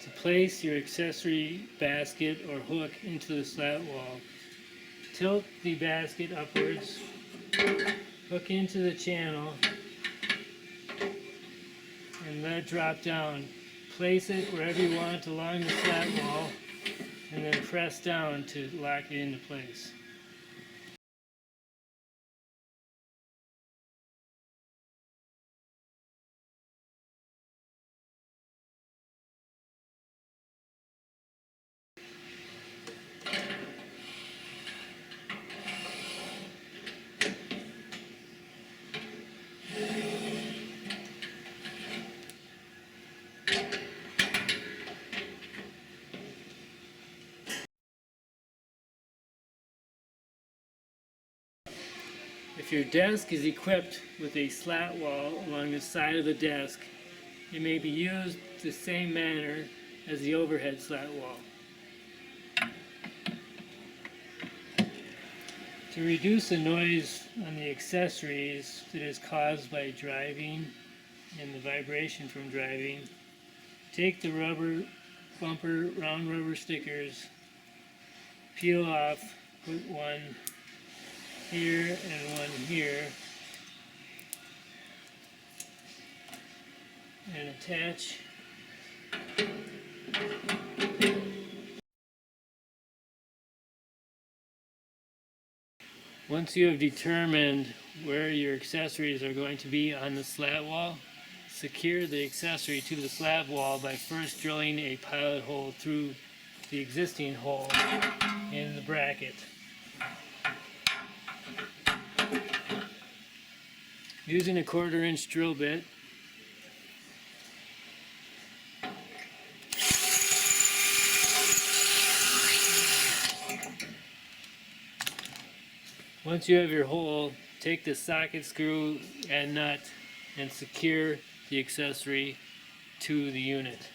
To place your accessory basket or hook into the slat wall, tilt the basket upwards, hook into the channel, and let it drop down. Place it wherever you want along the slat wall, and then press down to lock it into place. If your desk is equipped with a slat wall along the side of the desk, it may be used the same manner as the overhead slat wall. To reduce the noise on the accessories that is caused by driving and the vibration from driving, take the rubber bumper round rubber stickers, peel off, put one here and one here, and attach Once you have determined where your accessories are going to be on the slat wall, secure the accessory to the slat wall by first drilling a pilot hole through the existing hole in the bracket. Using a 1/4 inch drill bit, once you have your hole, take the socket screw and nut and secure the accessory to the unit.